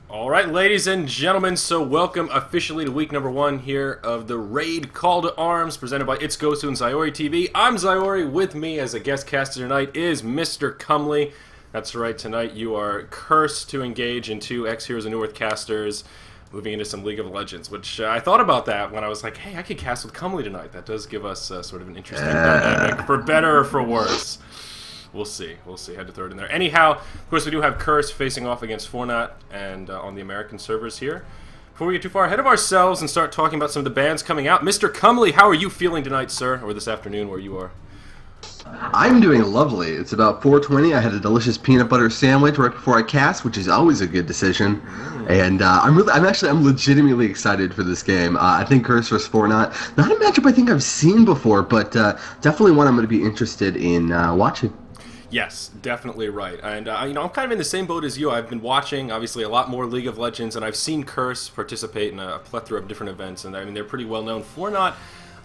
All right, ladies and gentlemen, so welcome officially to week number 1 here of the Raid Call to Arms presented by It's Gosu and Zyori TV. I'm Zyori. With me as a guest caster tonight is Mr. Comely. That's right, tonight you are cursed to engage in 2 X-Heroes and New Earth casters, moving into some League of Legends, which I thought about that when I was like, hey, I could cast with Comely tonight. That does give us sort of an interesting dynamic, for better or for worse. We'll see. We'll see. Had to throw it in there. Anyhow, of course, we do have Curse facing off against Fortnite and on the American servers here. Before we get too far ahead of ourselves and start talking about some of the bands coming out, Mr. Comely, how are you feeling tonight, sir? Or this afternoon where you are? I'm doing lovely. It's about 4:20. I had a delicious peanut butter sandwich right before I cast, which is always a good decision. And I'm legitimately excited for this game. I think Curse vs. Fortnite, not a matchup I think I've seen before, but definitely one I'm going to be interested in watching. Yes, definitely right. And, you know, I'm kind of in the same boat as you. I've been watching, obviously, a lot more League of Legends, and I've seen Curse participate in a plethora of different events, and I mean, they're pretty well known. Fortnite,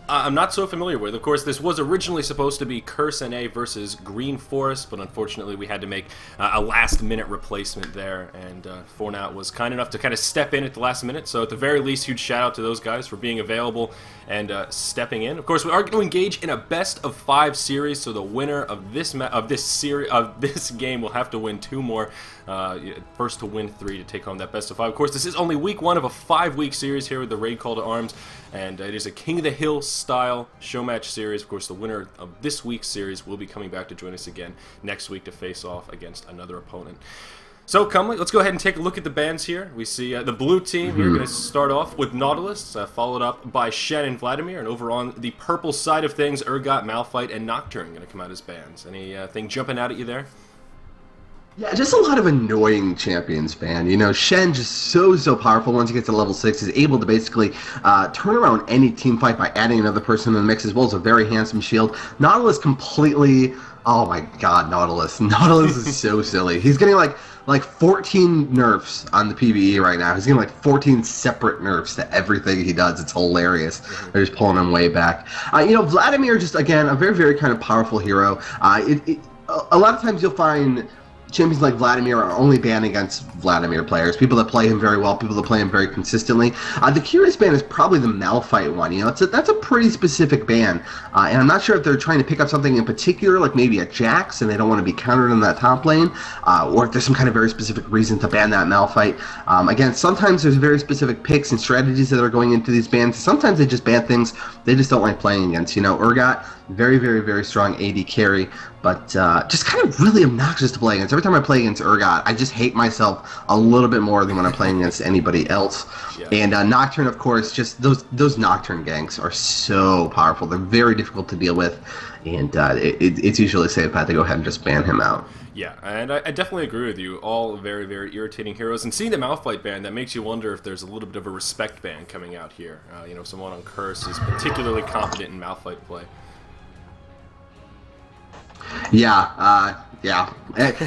I'm not so familiar with. Of course, this was originally supposed to be Curse.NA versus Green Forest, but unfortunately we had to make a last-minute replacement there, and Fortnite was kind enough to kind of step in at the last minute, so at the very least, huge shout-out to those guys for being available and stepping in. Of course, we are going to engage in a best-of-5 series, so the winner of this game will have to win 2 more. First to win 3 to take home that best-of-5. Of course, this is only week 1 of a 5-week series here with the Raid Call to Arms, and it is a King of the Hill style show match series. Of course, the winner of this week's series will be coming back to join us again next week to face off against another opponent. So, Comely, let's go ahead and take a look at the bands here. We see the blue team here going to start off with Nautilus, followed up by Shen and Vladimir, and over on the purple side of things, Urgot, Malphite, and Nocturne going to come out as bands. Anything jumping out at you there? Yeah, just a lot of annoying champions, man. You know, Shen just so powerful once he gets to level 6, is able to basically turn around any team fight by adding another person in the mix, as well as a very handsome shield. Nautilus completely... Oh my god, Nautilus. Nautilus is so silly. He's getting like 14 nerfs on the PvE right now. He's getting like 14 separate nerfs to everything he does. It's hilarious. They're just pulling him way back. You know, Vladimir, just again, a very kind of powerful hero. A lot of times you'll find champions like Vladimir are only banned against Vladimir players, people that play him very well, people that play him very consistently. The curious ban is probably the Malphite one. You know, that's a pretty specific ban, and I'm not sure if they're trying to pick up something in particular, like maybe a Jax, and they don't want to be countered in that top lane, or if there's some kind of very specific reason to ban that Malphite. Again, sometimes there's very specific picks and strategies that are going into these bans. Sometimes they just ban things they just don't like playing against. You know, Urgot, very strong AD carry, but just kind of really obnoxious to play against. Every time I play against Urgot, I just hate myself a little bit more than when I'm playing against anybody else. Yeah. And Nocturne, of course, just those Nocturne ganks are so powerful. They're very difficult to deal with, and it's usually a safe path to go ahead and just ban him out. Yeah, and I definitely agree with you. All very irritating heroes. And seeing the Malphite ban, that makes you wonder if there's a little bit of a respect ban coming out here. You know, someone on Curse is particularly competent in Malphite play. Yeah.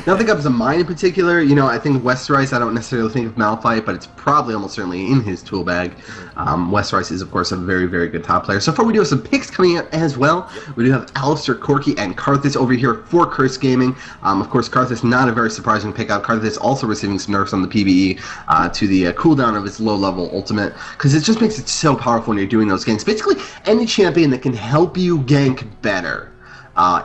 Nothing comes to mind in particular. You know, I think Westerice, I don't necessarily think of Malphite, but it's probably almost certainly in his tool bag. Westerice is, of course, a very good top player. So far, we do have some picks coming out as well. We do have Alistair, Corki, and Karthus over here for Curse Gaming. Of course, Karthus, not a very surprising pickup. Karthus also receiving some nerfs on the PvE to the cooldown of his low-level ultimate, because it just makes it so powerful when you're doing those ganks. Basically, any champion that can help you gank better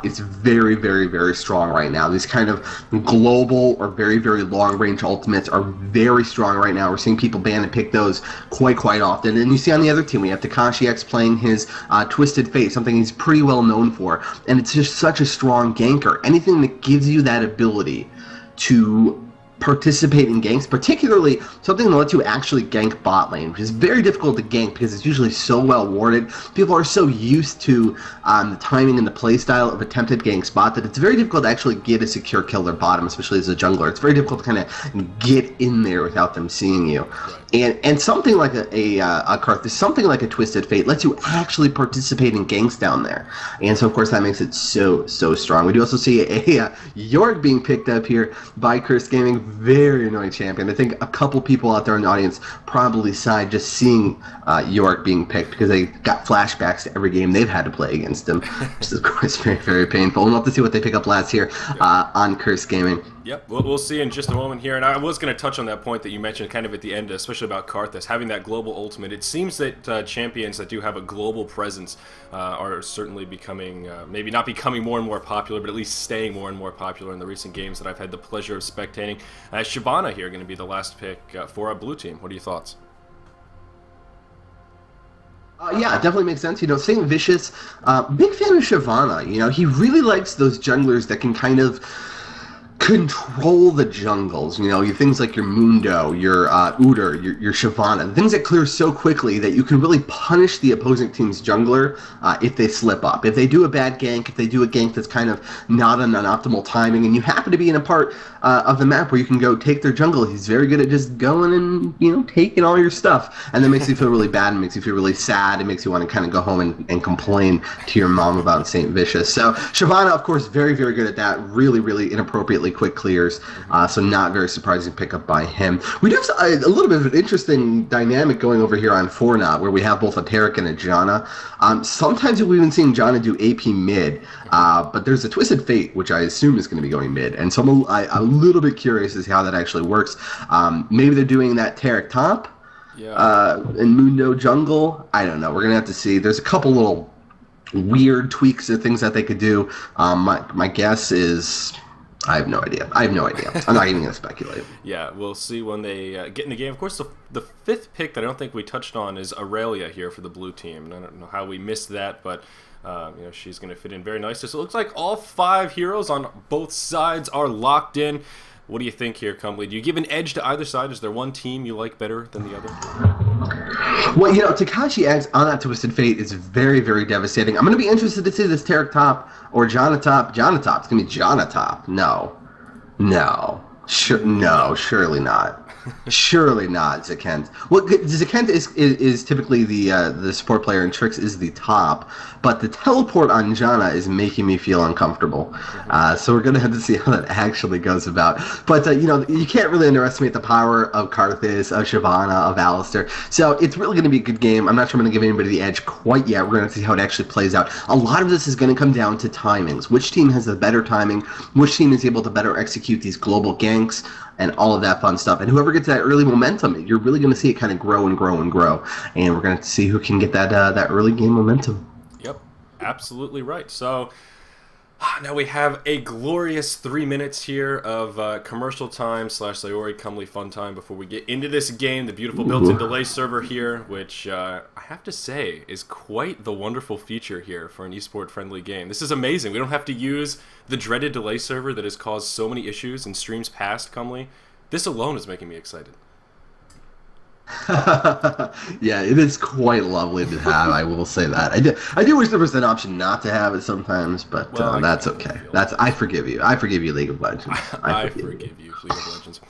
is very strong right now. These kind of global or very long-range ultimates are very strong right now. We're seeing people ban and pick those quite often. And you see on the other team, we have Takashi X playing his Twisted Fate, something he's pretty well known for. And it's just such a strong ganker. Anything that gives you that ability to participate in ganks, particularly something that lets you actually gank bot lane, which is very difficult to gank because it's usually so well warded. People are so used to the timing and the playstyle of attempted gank spot that it's very difficult to actually get a secure kill their bottom, especially as a jungler. It's very difficult to kind of get in there without them seeing you. And something like a Karthus, something like a Twisted Fate lets you actually participate in ganks down there. And so, of course, that makes it so strong. We do also see a Yorick being picked up here by Curse Gaming. Very annoying champion. I think a couple people out there in the audience probably sighed just seeing Yorick being picked, because they got flashbacks to every game they've had to play against him, which is, of course, very painful. We'll have to see what they pick up last here on Curse Gaming. Yep, we'll see in just a moment here. And I was going to touch on that point that you mentioned kind of at the end, especially about Karthus, having that global ultimate. It seems that champions that do have a global presence are certainly becoming, maybe not becoming more and more popular, but at least staying more and more popular in the recent games that I've had the pleasure of spectating. Shyvana here going to be the last pick for our blue team. What are your thoughts? Yeah, it definitely makes sense. Saint Vicious, big fan of Shyvana. He really likes those junglers that can kind of control the jungles. Things like your Mundo, your Udyr, your Shyvana, things that clear so quickly that you can really punish the opposing team's jungler if they slip up. If they do a bad gank, if they do a gank that's kind of not on an optimal timing, and you happen to be in a part of the map where you can go take their jungle, he's very good at just going and, taking all your stuff. And that makes you feel really bad and makes you feel really sad. It makes you want to kind of go home and complain to your mom about St. Vicious. So Shyvana, of course, very, very good at that. Really, really inappropriately quick clears. So not very surprising pickup by him. We do have a little bit of an interesting dynamic going over here on Fortnite, where we have both a Taric and a Janna. Sometimes we've even seen Janna do AP mid, but there's a Twisted Fate, which I assume is going to be going mid. And so I'm a little bit curious as to how that actually works. Maybe they're doing that Taric top and Mundo jungle. I don't know. We're going to have to see. There's a couple little weird tweaks and things that they could do. My guess is... I have no idea. I'm not even going to speculate. Yeah, we'll see when they get in the game. Of course, the fifth pick that I don't think we touched on is Aurelia here for the blue team. And I don't know how we missed that, but she's going to fit in very nicely. So it looks like all 5 heroes on both sides are locked in. What do you think here, Comely? Do you give an edge to either side? Is there one team you like better than the other? Well, Takashi X on that Twisted Fate is very, very devastating. I'm going to be interested to see this Taric top or Janna top. Janna top. It's going to be Janna top. No, surely not. Surely not, Zakent. Well, Zakent is typically the support player, and Trix is the top. But the teleport on Janna is making me feel uncomfortable. So we're gonna have to see how that actually goes about. But you can't really underestimate the power of Karthus, of Shyvana, of Alistar. So it's really gonna be a good game. I'm not sure I'm gonna give anybody the edge quite yet. We're gonna see how it actually plays out. A lot of this is gonna come down to timings. Which team has the better timing? Which team is able to better execute these global ganks? And all of that fun stuff. And whoever gets that early momentum, you're really going to see it kind of grow and grow and grow. And we're going to see who can get that early game momentum. Yep, absolutely right. So now we have a glorious 3 minutes here of commercial time / Zyori Comely fun time before we get into this game. The beautiful built-in delay server here, which I have to say is quite the wonderful feature here for an esport-friendly game. This is amazing. We don't have to use the dreaded delay server that has caused so many issues in streams past, Comely. This alone is making me excited. Yeah, it is quite lovely to have. I will say that. I do wish there was an option not to have it sometimes, but that's okay. I forgive you. I forgive you, League of Legends. I forgive you, League of Legends.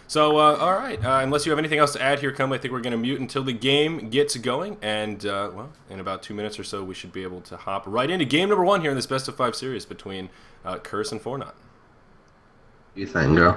So, all right. Unless you have anything else to add here, Comely, I think we're going to mute until the game gets going. And, well, in about 2 minutes or so, we should be able to hop right into game number 1 here in this best of 5 series between Curse and Fortnite. You think, girl?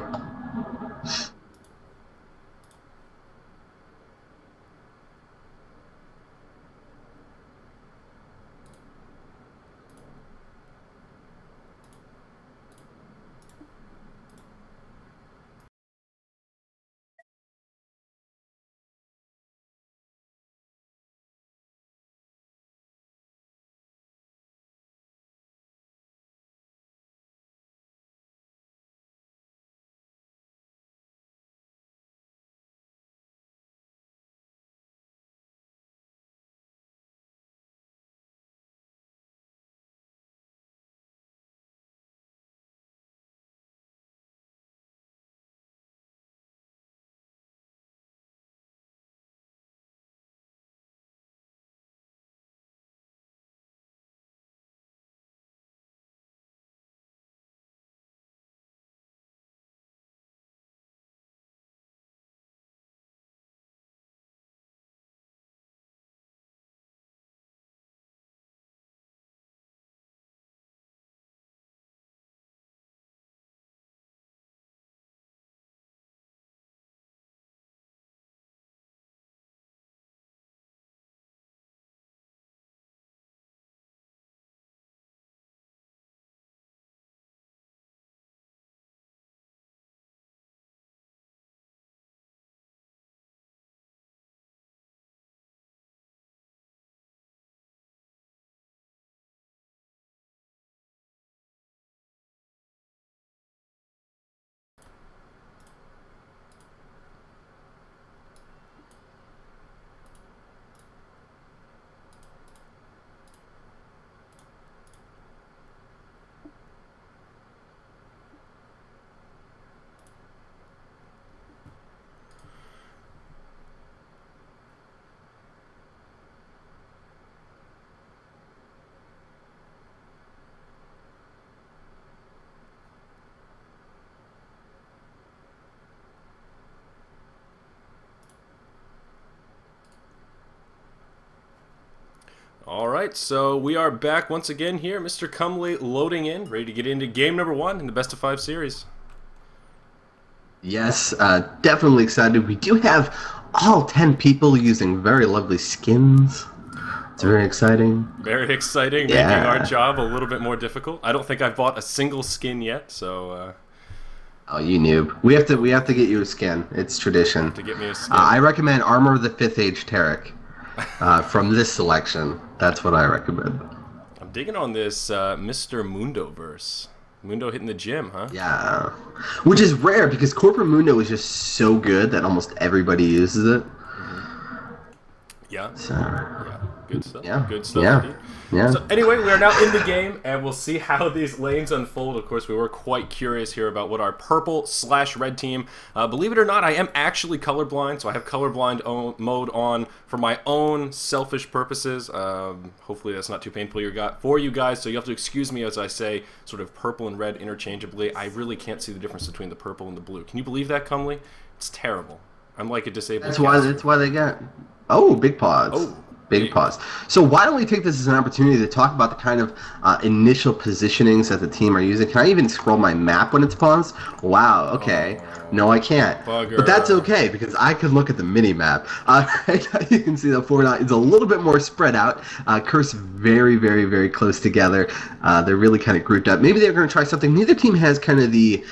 All right, so we are back once again here. Mr. Comely loading in, ready to get into game number 1 in the best of 5 series. Yes, definitely excited. We do have all 10 people using very lovely skins. It's very exciting. Very exciting, making our job a little bit more difficult. I don't think I've bought a single skin yet, so... Oh, you noob. We have to get you a skin. It's tradition. To get me a skin. I recommend Armor of the 5th Age Tarek from this selection. That's what I recommend. I'm digging on this Mr. Mundo-verse. Mundo hitting the gym, huh? Yeah. Which is rare because Corporate Mundo is just so good that almost everybody uses it. Mm-hmm. Yeah. So, yeah. Good stuff. Yeah. Good stuff. Yeah. Indeed. Yeah. So anyway, we are now in the game, and we'll see how these lanes unfold. Of course, we were quite curious here about what our purple/red team. Believe it or not, I am actually colorblind, so I have colorblind mode on for my own selfish purposes. Hopefully that's not too painful for you guys, so you have to excuse me as I say sort of purple and red interchangeably. I really can't see the difference between the purple and the blue. Can you believe that, Comely? It's terrible. I'm like a disabled That's why they got... Oh, big paws. Oh. Big pause. So why don't we take this as an opportunity to talk about the kind of initial positionings that the team are using. Can I even scroll my map when it's paused? Wow, okay. No, I can't. Bugger. But that's okay, because I can look at the mini-map. You can see that Fortnite is a little bit more spread out. Curse very, very, very close together. They're really kind of grouped up. Maybe they're going to try something. Neither team has kind of the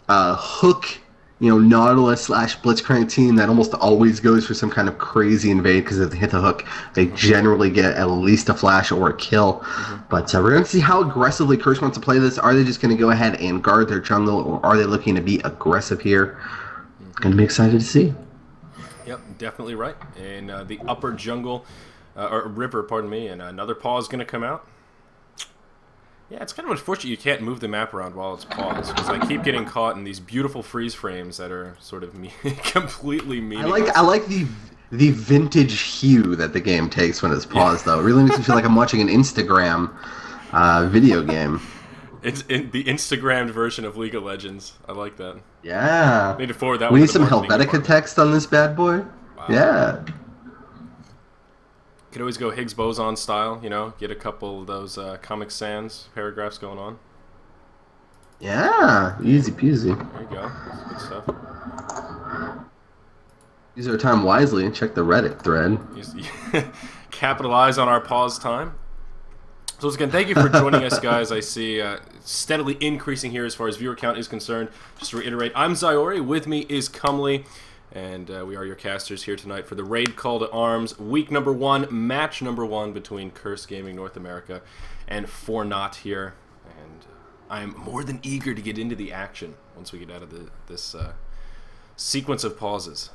hook, Nautilus/Blitzcrank team that almost always goes for some kind of crazy invade, because if they hit the hook, they generally get at least a flash or a kill. But we're going to see how aggressively Curse wants to play this. Are they just going to go ahead and guard their jungle, or are they looking to be aggressive here? Going to be excited to see. Yep, definitely right. In the upper jungle, or river, pardon me, and another paw is going to come out. Yeah, it's kind of unfortunate you can't move the map around while it's paused, because I keep getting caught in these beautiful freeze frames that are sort of completely meaningless. I like the vintage hue that the game takes when it's paused, though. It really makes me feel like I'm watching an Instagram video game. It's in the Instagrammed version of League of Legends. I like that. Yeah. Need to forward that. We need some Helvetica text on this bad boy. Wow. Yeah. Could always go Higgs boson style, get a couple of those Comic Sans paragraphs going on. Yeah, easy peasy. There you go. That's good stuff. Use our time wisely and check the Reddit thread. Capitalize on our pause time. So once again, thank you for joining us, guys. I see steadily increasing here as far as viewer count is concerned. Just to reiterate, I'm Zyori. With me is Comely. And we are your casters here tonight for the Raid Call to Arms, week number 1, match number 1 between Curse Gaming North America and Fortnite here. And I am more than eager to get into the action once we get out of this sequence of pauses.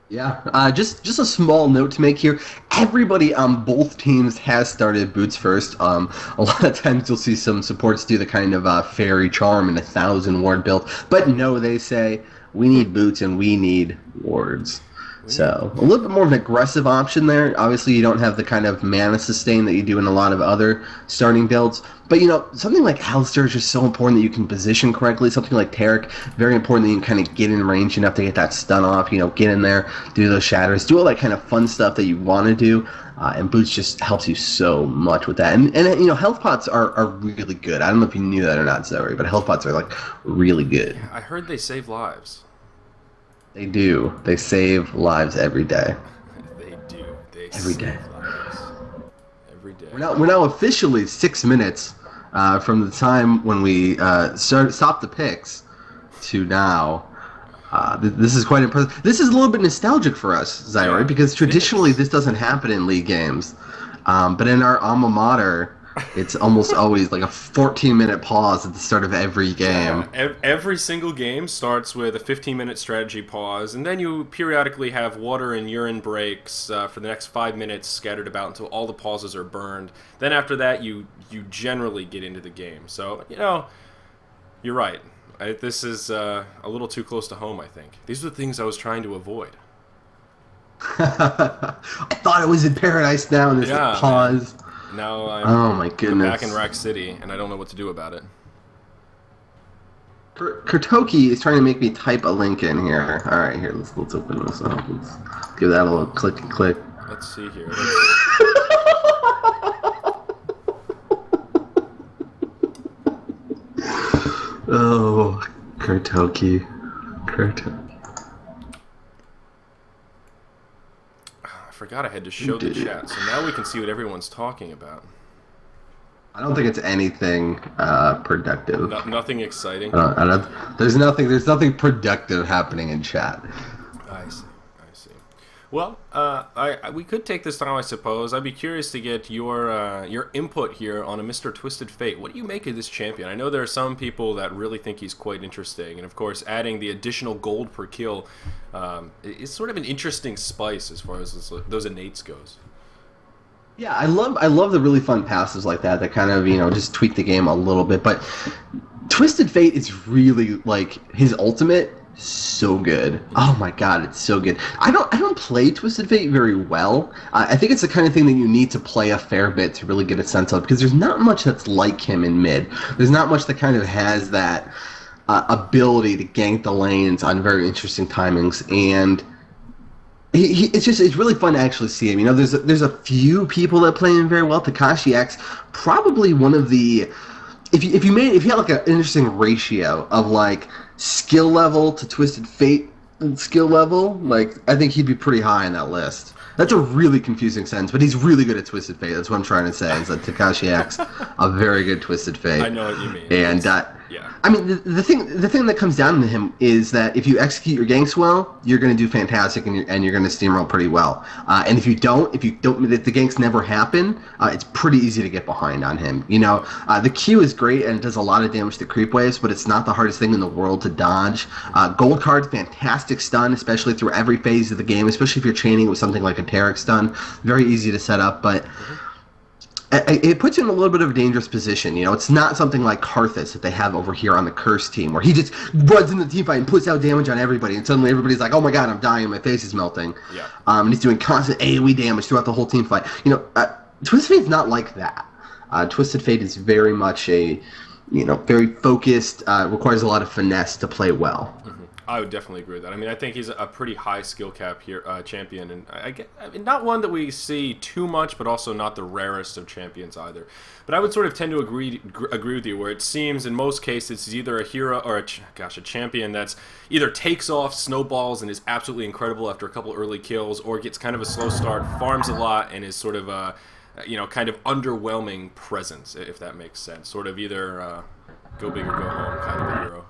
Yeah, just a small note to make here. Everybody on both teams has started boots first. A lot of times you'll see some supports do the kind of fairy charm and 1,000 ward build. But no, they say, we need boots and we need wards. So a little bit more of an aggressive option there. Obviously, you don't have the kind of mana sustain that you do in a lot of other starting builds. But, something like Alistair is just so important that you can position correctly. Something like Tarek, very important that you can kind of get in range enough to get that stun off, get in there, do those shatters, do all that kind of fun stuff that you want to do. And boots just helps you so much with that. And health pots are really good. I don't know if you knew that or not, Zoe, but health pots are, really good. I heard they save lives. They do. They save lives every day. They do. They every day. Lives. Every day. We're now officially 6 minutes from the time when we stopped the picks to now. This is quite impressive. This is a little bit nostalgic for us, Zyori, because traditionally this doesn't happen in League games. But in our alma mater, it's almost always like a 14-minute pause at the start of every game. Yeah, every single game starts with a 15-minute strategy pause, and then you periodically have water and urine breaks for the next 5 minutes scattered about until all the pauses are burned. Then after that, you generally get into the game. So, you're right. This is a little too close to home, I think. These are the things I was trying to avoid. I thought I was in paradise now, and there's a pause. Man. Now my goodness. back in Rack City, and I don't know what to do about it. Kurtoki is trying to make me type a link in here. All right, here, let's open this up. Let's give that a little click and click. Let's see here. Kurtoki. I forgot I had to show the chat, so now we can see what everyone's talking about. I don't think it's anything productive. Nothing exciting. There's nothing productive happening in chat. I see. Well, we could take this time, I suppose. I'd be curious to get your input here on a Mr. Twisted Fate. What do you make of this champion? I know there are some people that really think he's quite interesting, and of course, adding the additional gold per kill is sort of an interesting spice as far as those innates goes. Yeah, I love the really fun passes like that kind of, just tweak the game a little bit. But Twisted Fate is really, like, his ultimate, so good. Oh my god, it's so good. I don't play Twisted Fate very well. I think it's the kind of thing that you need to play a fair bit to really get a sense of, because there's not much that's like him in mid. There's not much that kind of has that ability to gank the lanes on very interesting timings, and it's really fun to actually see him. There's a few people that play him very well. Takashi X, probably one of the, if you had like an interesting ratio of like skill level to Twisted Fate skill level, like I think he'd be pretty high on that list. That's a really confusing sentence, but he's really good at Twisted Fate. That's what I'm trying to say. Is that Takashi X, a very good Twisted Fate. I know what you mean. And yeah. I mean, the thing that comes down to him is that if you execute your ganks well, you're going to do fantastic, and you're going to steamroll pretty well. And if the ganks never happen, it's pretty easy to get behind on him. The Q is great and it does a lot of damage to creep waves, but it's not the hardest thing in the world to dodge. Gold card, fantastic stun, especially through every phase of the game, especially if you're chaining with something like a Tarek stun. Very easy to set up, but it puts you in a little bit of a dangerous position. It's not something like Karthus that they have over here on the Curse team, where he just runs in the teamfight and puts out damage on everybody, and suddenly everybody's like, oh my god, I'm dying, my face is melting. Yeah. And he's doing constant AoE damage throughout the whole team fight. Twisted Fate's not like that. Twisted Fate is very much a, very focused, requires a lot of finesse to play well. I would definitely agree with that. I mean, I think he's a pretty high skill cap here, champion, and I mean, not one that we see too much, but also not the rarest of champions either. But I would sort of tend to agree with you, where it seems in most cases he's either a hero or a champion that's either takes off, snowballs, and is absolutely incredible after a couple early kills, or gets kind of a slow start, farms a lot, and is sort of a kind of underwhelming presence, if that makes sense. Sort of either go big or go home kind of a hero.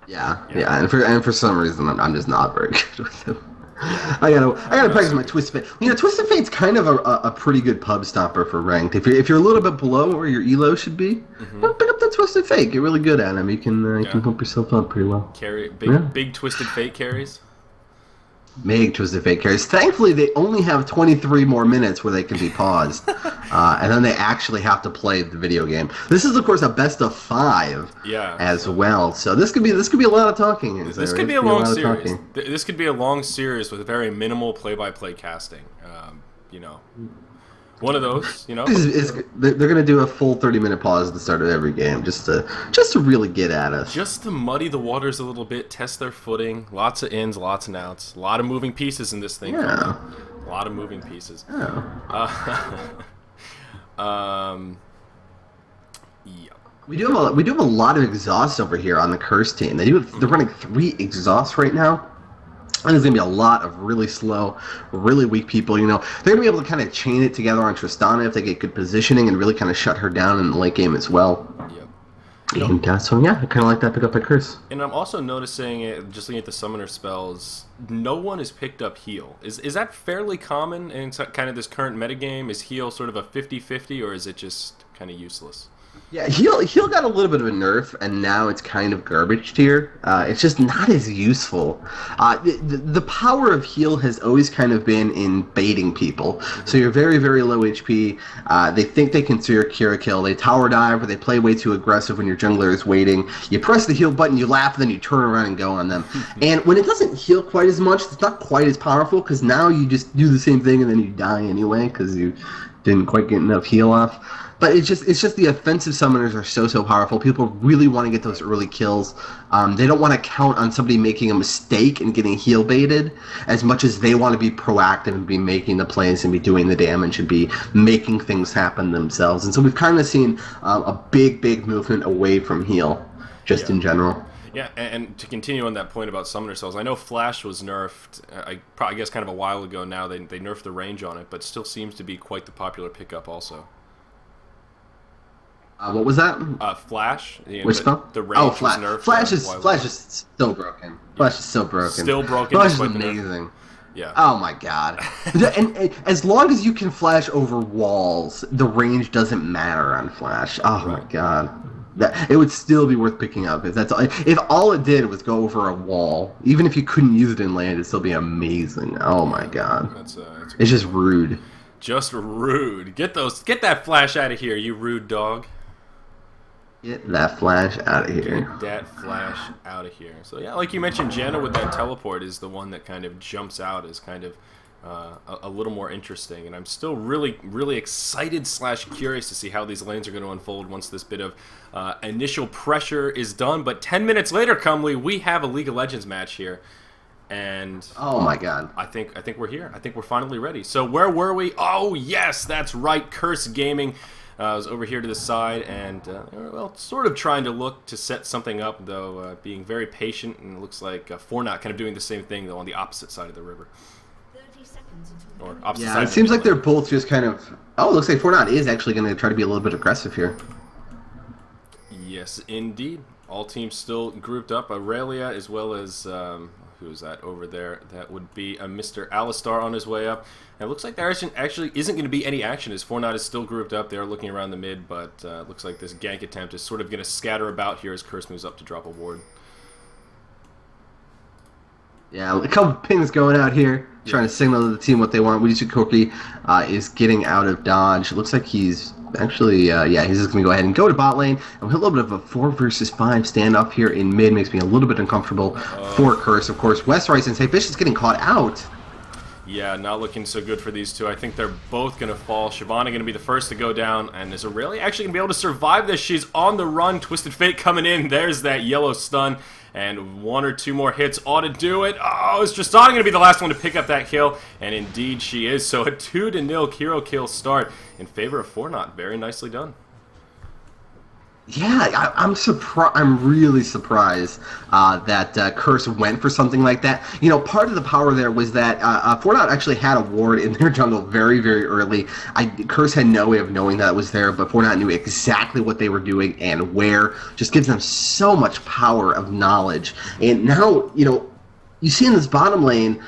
Yeah, and for some reason I'm just not very good with him. I gotta practice my Twisted Fate. Twisted Fate's kind of a pretty good pub stopper for ranked. If you're a little bit below where your elo should be, pick up that Twisted Fate. Get really good at him. You can pump yourself up pretty well. Big Twisted Fate carries. Big Twisted Fate carries. Thankfully, they only have 23 more minutes where they can be paused, and then they actually have to play the video game. This is, of course, a best of 5 as well. So this could be a lot of talking. This could be a long series. This could be a long series with very minimal play-by-play casting. One of those, they're going to do a full 30-minute pause at the start of every game just to really get at us. Just to muddy the waters a little bit, test their footing. Lots of ins, lots of outs. A lot of moving pieces in this thing. Yeah. A lot of moving pieces. Yeah. Yeah. We do have a lot of exhausts over here on the Curse team. They're running 3 exhausts right now. And there's going to be a lot of really slow, really weak people. They're going to be able to kind of chain it together on Tristana if they get good positioning and really kind of shut her down in the late game as well. Yep. And so, yeah, I kind of like that pick up by Curse. And I'm also noticing, just looking at the summoner spells, no one has picked up heal. Is that fairly common in kind of this current metagame? Is heal sort of a 50-50, or is it just kind of useless? Yeah, heal got a little bit of a nerf, and now it's kind of garbage tier. It's just not as useful. The power of heal has always kind of been in baiting people. So you're very, very low HP. They think they can cure a kill. They tower dive, or they play way too aggressive when your jungler is waiting. You press the heal button, you laugh, and then you turn around and go on them. And when it doesn't heal quite as much, it's not quite as powerful, because now you just do the same thing and then you die anyway, because you didn't quite get enough heal off. But it's just the offensive summoners are so powerful. People really want to get those early kills. They don't want to count on somebody making a mistake and getting heal baited as much as they want to be proactive and be making the plays and be doing the damage and be making things happen themselves. And so we've kind of seen a big movement away from heal, just in general. Yeah, and to continue on that point about summoner cells, I know Flash was nerfed, I guess kind of a while ago now. They nerfed the range on it, but still seems to be quite the popular pickup also. What was that? Flash. Which spell? The range Flash. was nerfed. Flash is still broken. Yeah. Flash is still broken. Still broken. Flash is amazing. Yeah. Oh my god. and as long as you can flash over walls, the range doesn't matter on Flash. Oh my god. It would still be worth picking up if all it did was go over a wall. Even if you couldn't use it in land, it'd still be amazing. Oh my god. It's just rude. Just rude. Get that Flash out of here, you rude dog. Get that Flash out of here. Get that Flash out of here. So yeah, like you mentioned, Janna with that teleport is the one that kind of jumps out as kind of a little more interesting, and I'm still really excited / curious to see how these lanes are going to unfold once this bit of initial pressure is done. But 10 minutes later, Comely, we have a League of Legends match here, and oh my god, I think we're here. I think we're finally ready. So where were we? Oh yes, that's right, Curse Gaming. I was over here to the side and, well, sort of trying to look to set something up, though, being very patient, and it looks like Fortnite kind of doing the same thing, though, on the opposite side of the river. 30 seconds until Or opposite yeah, side it seems like they're both just kind of... Oh, it looks like Fortnite is actually going to try to be a little bit aggressive here. Yes, indeed. All teams still grouped up. Aurelia as well as... who's that over there? That would be Mr. Alistar on his way up. And it looks like there actually isn't going to be any action as Fortnite is still grouped up. They are looking around the mid, but it looks like this gank attempt is sort of going to scatter about here as Curse moves up to drop a ward. Yeah, a couple pings going out here, trying to signal to the team what they want. We see Corky is getting out of dodge. It looks like he's actually, yeah, he's just going to go ahead and go to bot lane. And we have a little bit of a 4 versus 5 standoff here in mid. Makes me a little bit uncomfortable for Curse. Of course, Westrice and Sayfish is getting caught out. Yeah, not looking so good for these two. I think they're both going to fall. Shyvana going to be the first to go down. And is Aurelia actually going to be able to survive this? She's on the run. Twisted Fate coming in. There's that yellow stun. And 1 or 2 more hits ought to do it. Oh, is Tristana going to be the last one to pick up that kill? And indeed she is. So a 2-0 hero kill start in favor of Fortnite. Very nicely done. Yeah, I'm surprised. I'm really surprised that Curse went for something like that. You know, part of the power there was that Fortnite actually had a ward in their jungle very, very early. Curse had no way of knowing that it was there, but Fortnite knew exactly what they were doing and where. Just gives them so much power of knowledge. And now, you know, you see in this bottom lane,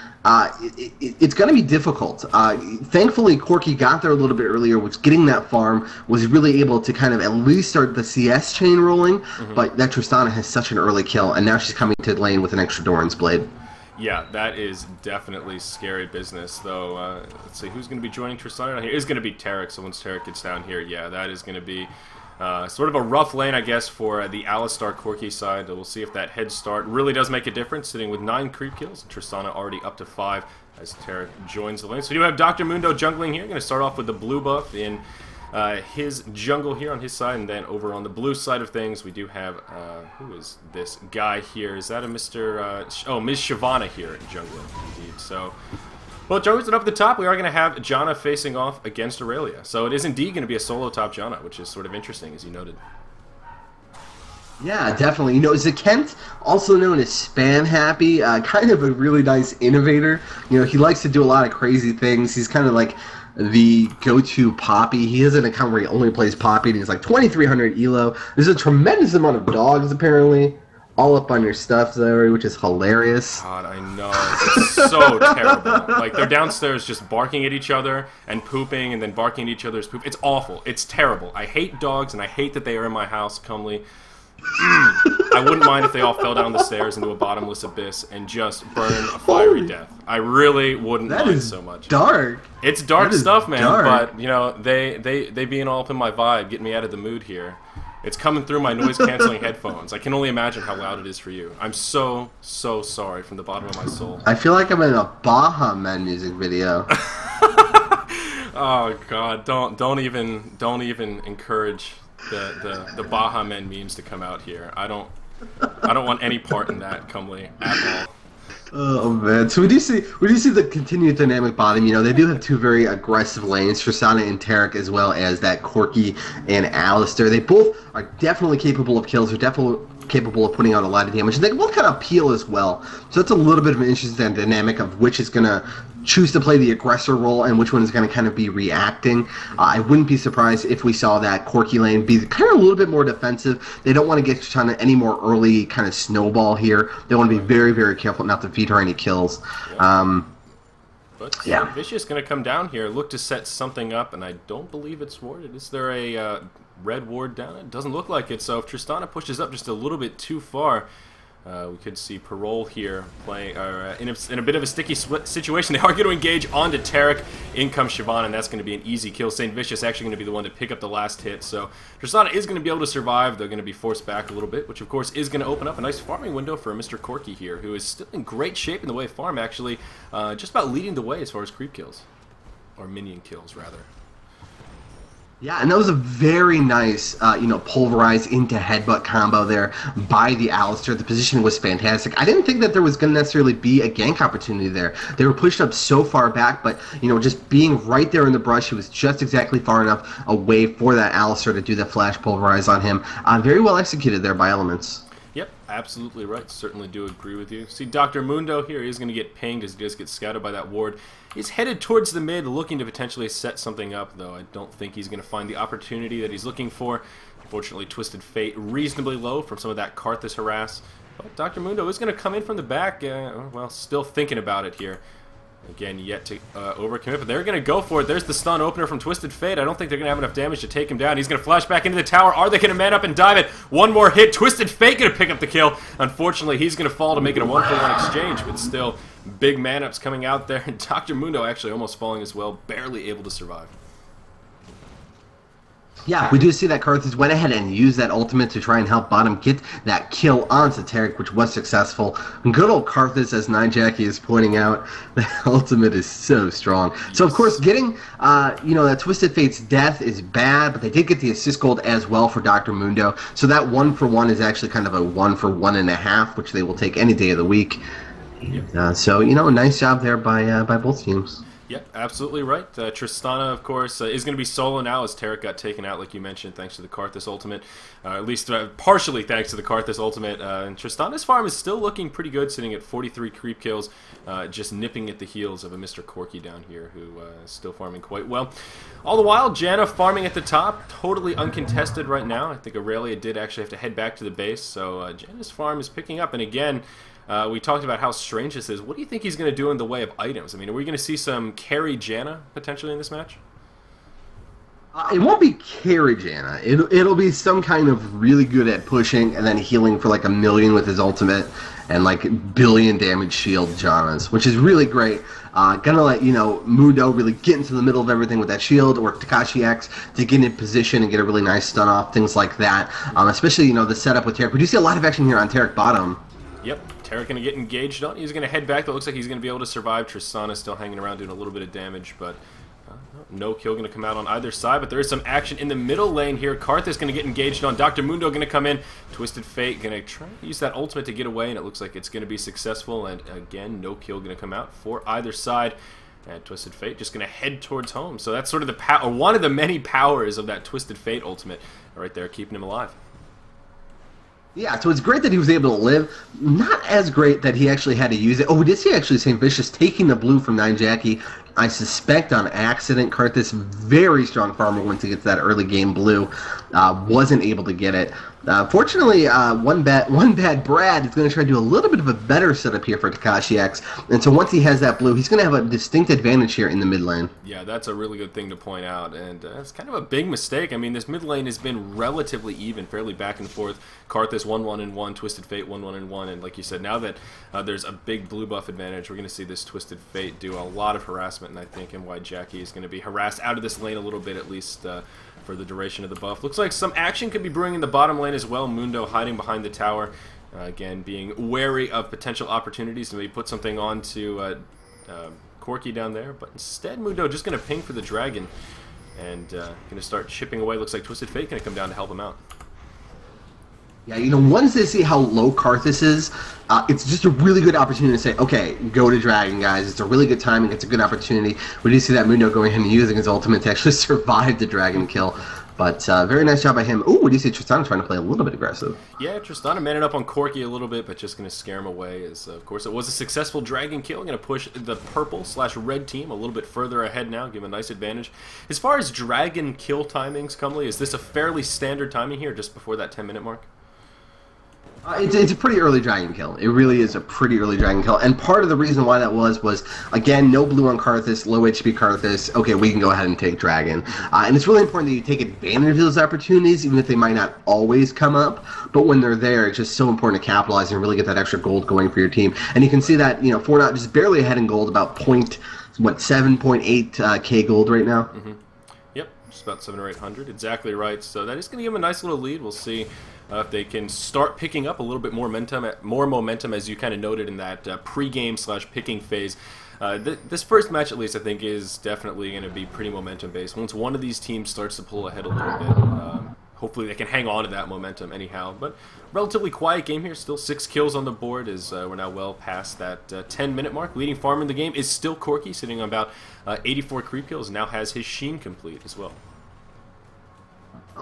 it's going to be difficult. Thankfully, Corky got there a little bit earlier, which getting that farm was really able to kind of at least start the CS chain rolling, but that Tristana has such an early kill, and now she's coming to the lane with an extra Doran's Blade. Yeah, that is definitely scary business, though. Let's see, who's going to be joining Tristana down here? It's going to be Taric, so once Taric gets down here, yeah, that is going to be... sort of a rough lane, I guess, for the Alistar Corky side. We'll see if that head start really does make a difference, sitting with 9 creep kills. Tristana already up to 5 as Taric joins the lane. So we do have Dr. Mundo jungling here. Going to start off with the blue buff in his jungle here on his side, and then over on the blue side of things, we do have, who is this guy here? Is that a Mr. Oh, Ms. Shyvana here in jungle, indeed. So... Well, junglers up at the top, we are going to have Janna facing off against Aurelia. So it is indeed going to be a solo top Janna, which is sort of interesting, as you noted. Yeah, definitely. You know, Zakent, also known as Spam Happy, kind of a really nice innovator. You know, he likes to do a lot of crazy things. He's kind of like the go-to Poppy. He has an account where he only plays Poppy, and he's like 2,300 elo. There's a tremendous amount of dogs, apparently. All up on your stuff, Zyori, which is hilarious. God, I know. It's so terrible. Like, they're downstairs just barking at each other and pooping and then barking at each other's poop. It's awful. It's terrible. I hate dogs, and I hate that they are in my house, Comely. I wouldn't mind if they all fell down the stairs into a bottomless abyss and just burn a fiery death. I really wouldn't mind so much. Dark. It's dark stuff, man, dark. But, you know, they being all up in my vibe, getting me out of the mood here. It's coming through my noise-canceling headphones. I can only imagine how loud it is for you. I'm so sorry from the bottom of my soul. I feel like I'm in a Baha Men music video. Oh God! Don't even encourage the Baha Men memes to come out here. I don't want any part in that, Comely, at all. Oh man! So we do see the continued dynamic bottom. You know, they do have 2 very aggressive lanes, Tristana and Taric, as well as that Corky and Alistar. They both are definitely capable of kills, are definitely capable of putting out a lot of damage, and they both kind of peel as well. So it's a little bit of an interesting dynamic of which is going to choose to play the aggressor role and which one is going to kind of be reacting. I wouldn't be surprised if we saw that Corky lane be kind of a little bit more defensive. They don't want to get Tristana any more early kind of snowball here. They want to be very, very careful not to feed her any kills. But yeah. Vicious going to come down here, look to set something up, and I don't believe it's warded. Is there a red ward down? It doesn't look like it, so if Tristana pushes up just a little bit too far, we could see Parole here playing in a bit of a sticky situation. They are going to engage onto Tarek. In comes Siobhan, and that's going to be an easy kill. St. Vicious actually going to be the one to pick up the last hit. So Tristana is going to be able to survive. They're going to be forced back a little bit, which of course is going to open up a nice farming window for Mr. Corky here, who is still in great shape in the way of farm, actually. Just about leading the way as far as creep kills. Or minion kills, rather. Yeah, and that was a very nice, pulverize into headbutt combo there by the Alistair. The positioning was fantastic. I didn't think that there was going to necessarily be a gank opportunity there. They were pushed up so far back, but, just being right there in the brush, he was just exactly far enough away for that Alistair to do the flash pulverize on him. Very well executed there by Elements. Yep, absolutely right. Certainly do agree with you. See, Dr. Mundo here, he's going to get pinged as he does get scouted by that ward. He's headed towards the mid, looking to potentially set something up, though I don't think he's going to find the opportunity that he's looking for. Unfortunately, Twisted Fate reasonably low from some of that Karthus harass. But Dr. Mundo is going to come in from the back, well, still thinking about it here. Again, yet to overcommit, but they're going to go for it. There's the stun opener from Twisted Fate. I don't think they're going to have enough damage to take him down. He's going to flash back into the tower. Are they going to man up and dive it? One more hit. Twisted Fate going to pick up the kill. Unfortunately, he's going to fall to make it a 1-for-1 exchange, but still, big man-ups coming out there. And Dr. Mundo actually almost falling as well, barely able to survive. Yeah, we do see that Karthus went ahead and used that ultimate to try and help Bottom get that kill onto Tarek, which was successful. And good old Karthus, as 9Jackie is pointing out, the ultimate is so strong. Yes. So, of course, getting, that Twisted Fate's death is bad, but they did get the assist gold as well for Dr. Mundo. So that 1-for-1 is actually kind of a 1-for-1.5, which they will take any day of the week. Yep. So, nice job there by both teams. Yep, absolutely right. Tristana, of course, is going to be solo now as Tarek got taken out, like you mentioned, thanks to the Karthus ultimate. At least partially thanks to the Karthus ultimate. And Tristana's farm is still looking pretty good, sitting at 43 creep kills, just nipping at the heels of a Mr. Corky down here, who is still farming quite well. All the while, Janna farming at the top, totally uncontested right now. I think Aurelia did actually have to head back to the base, so Janna's farm is picking up. And again, we talked about how strange this is. What do you think he's going to do in the way of items? I mean, are we going to see some carry Janna potentially in this match? It won't be carry Janna. It'll be some kind of really good at pushing and then healing for like 1 million with his ultimate and like billion damage shield Jannas, which is really great. Gonna let Mundo really get into the middle of everything with that shield, or Takashi X to get in position and get a really nice stun off, things like that. Especially the setup with Tarek. We do see a lot of action here on Tarek bottom. Yep, Tarek going to get engaged on. He's going to head back. That looks like he's going to be able to survive. Tristana still hanging around doing a little bit of damage, but no kill going to come out on either side. But there is some action in the middle lane here. Karthus going to get engaged on. Dr. Mundo going to come in. Twisted Fate going to try to use that ultimate to get away, and it looks like it's going to be successful. And again, no kill going to come out for either side. And Twisted Fate just going to head towards home. So that's sort of the one of the many powers of that Twisted Fate ultimate right there, keeping him alive. Yeah, so it's great that he was able to live. Not as great that he actually had to use it. Oh, we did see actually St. Vicious taking the blue from 9Jackie. I suspect on accident. Karthus, very strong farmer once he gets that early game blue. Wasn't able to get it. Fortunately, one bad Brad is going to try to do a little bit of a better setup here for Takashi X. And so once he has that blue, he's going to have a distinct advantage here in the mid lane. Yeah, that's a really good thing to point out. And it's kind of a big mistake. I mean, this mid lane has been relatively even, fairly back and forth. Karthus 1-1-1, Twisted Fate 1-1-1. And like you said, now that there's a big blue buff advantage, we're going to see this Twisted Fate do a lot of harassment. And I think NYJackie is going to be harassed out of this lane a little bit, at least for the duration of the buff. Looks like some action could be brewing in the bottom lane as well. Mundo hiding behind the tower. Again, being wary of potential opportunities to maybe put something on to Corky down there. But instead, Mundo just going to ping for the dragon and going to start chipping away. Looks like Twisted Fate going to come down to help him out. Yeah, once they see how low Karthus is, it's just a really good opportunity to say, okay, go to Dragon, guys. It's a really good timing. It's a good opportunity. We do see that Mundo going ahead and using his ultimate to actually survive the Dragon kill. But very nice job by him. Ooh, we do see Tristana trying to play a little bit aggressive. Yeah, Tristana manning up on Corki a little bit, but just going to scare him away. As of course, it was a successful dragon kill. Going to push the purple/red team a little bit further ahead now, give him a nice advantage. As far as dragon kill timings, Comely, is this a fairly standard timing here, just before that 10-minute mark? It's a pretty early dragon kill. It really is a pretty early dragon kill. And part of the reason why that was, again, no blue on Karthus, low HP Karthus. Okay, we can go ahead and take dragon. And it's really important that you take advantage of those opportunities, even if they might not always come up. But when they're there, it's just so important to capitalize and really get that extra gold going for your team. And you can see that, Fortnite just barely ahead in gold, about 7.8 K gold right now. Mm-hmm. Yep, just about 700 or 800. Exactly right. So that is going to give them a nice little lead. We'll see if they can start picking up a little bit more momentum, as you kind of noted in that pre-game/picking phase. This first match, at least, I think, is definitely going to be pretty momentum-based. Once one of these teams starts to pull ahead a little bit, hopefully they can hang on to that momentum anyhow. But relatively quiet game here. Still 6 kills on the board as we're now well past that 10-minute mark. Leading farmer in the game is still Corki, sitting on about 84 creep kills. Now has his Sheen complete as well.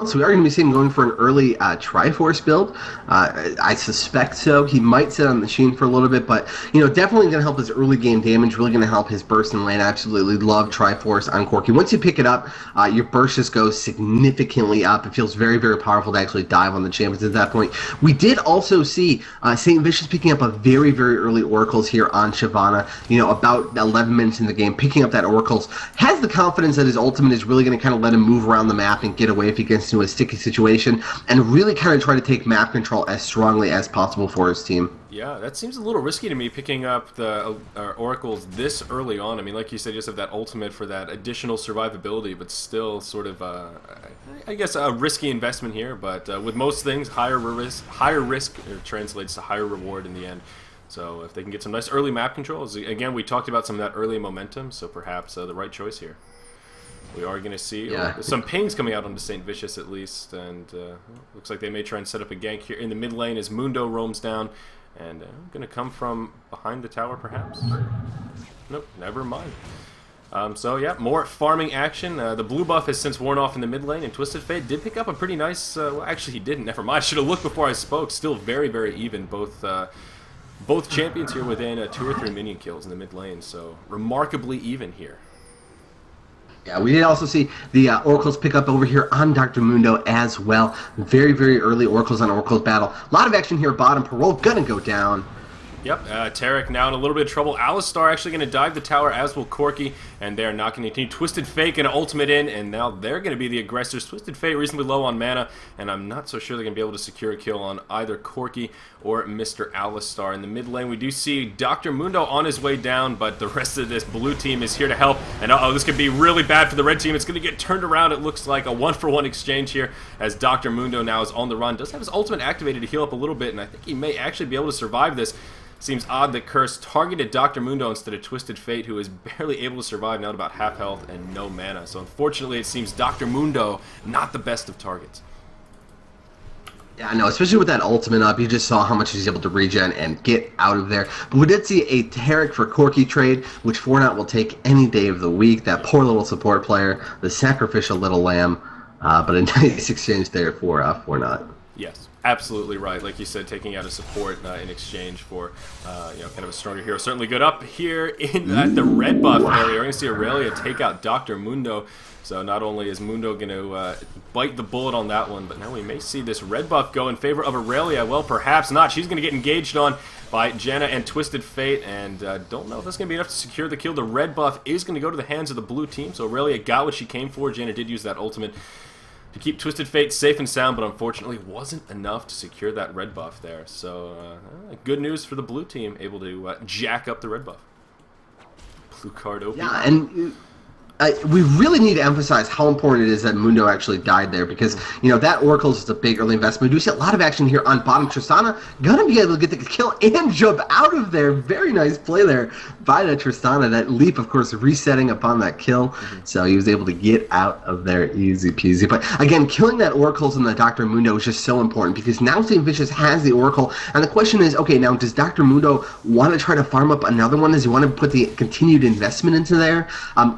So we are going to be seeing him going for an early Triforce build. I suspect so. He might sit on the Sheen for a little bit, but definitely going to help his early game damage. Really going to help his burst and lane. I absolutely love Triforce on Corki. Once you pick it up, your burst just goes significantly up. It feels very, very powerful to actually dive on the champions at that point. We did also see St. Vicious picking up a very, very early Oracles here on Shyvana. About 11 minutes in the game, picking up that Oracles. Has the confidence that his ultimate is really going to kind of let him move around the map and get away if he gets into a sticky situation, and really kind of try to take map control as strongly as possible for his team. Yeah, that seems a little risky to me, picking up the Oracles this early on. I mean, like you said, you just have that ultimate for that additional survivability, but still sort of, I guess, a risky investment here. But with most things, higher risk translates to higher reward in the end. So if they can get some nice early map controls, again, we talked about some of that early momentum, so perhaps the right choice here. We are going to see some pings coming out onto St. Vicious at least, and looks like they may try and set up a gank here in the mid lane as Mundo roams down, and going to come from behind the tower perhaps. Nope, never mind. So yeah, more farming action. The blue buff has since worn off in the mid lane, and Twisted Fate did pick up a pretty nice, well actually he didn't, never mind, I should have looked before I spoke. Still very, very even, both champions here within 2 or 3 minion kills in the mid lane, so remarkably even here. Yeah, we did also see the Oracles pick up over here on Dr. Mundo as well. Very, very early Oracles on Oracles battle. A lot of action here bottom. Parole gonna go down. Yep, Tarek now in a little bit of trouble. Alistar actually going to dive the tower, as will Corki, and they're not going to continue. Twisted Fate going to ultimate in, and now they're going to be the aggressors. Twisted Fate reasonably low on mana, and I'm not so sure they're going to be able to secure a kill on either Corki or Mr. Alistar. In the mid lane, we do see Dr. Mundo on his way down, but the rest of this blue team is here to help, and uh-oh, this could be really bad for the red team. It's going to get turned around. It looks like a 1-for-1 exchange here, as Dr. Mundo now is on the run. Does have his ultimate activated to heal up a little bit, and I think he may actually be able to survive this. Seems odd that Curse targeted Dr. Mundo instead of Twisted Fate, who is barely able to survive now at about half health and no mana. So unfortunately, it seems Dr. Mundo not the best of targets. Yeah, I know, especially with that ultimate up, you just saw how much he's able to regen and get out of there. But we did see a Tarek for Corki trade, which Fortnite will take any day of the week. That poor little support player, the sacrificial little lamb, but a nice exchange there for Fortnite. Yes, absolutely right. Like you said, taking out a support in exchange for kind of a stronger hero. Certainly good. Up here at the red buff area, we're going to see Aurelia take out Dr. Mundo. So not only is Mundo going to bite the bullet on that one, but now we may see this red buff go in favor of Aurelia. Well, perhaps not. She's going to get engaged on by Janna and Twisted Fate, and don't know if that's going to be enough to secure the kill. The red buff is going to go to the hands of the blue team, so Aurelia got what she came for. Janna did use that ultimate to keep Twisted Fate safe and sound, but unfortunately wasn't enough to secure that red buff there. So good news for the blue team, able to jack up the red buff. Blue card OP. Yeah, and we really need to emphasize how important it is that Mundo actually died there, because that Oracle's is a big early investment. We do see a lot of action here on bottom. Tristana gonna be able to get the kill and jump out of there. Very nice play there by the Tristana. That leap, of course, resetting upon that kill, so he was able to get out of there easy peasy. But again, killing that Oracle's and the Dr. Mundo is just so important, because now St. Vicious has the Oracle, and the question is, okay, now does Dr. Mundo want to try to farm up another one? Does he want to put the continued investment into there,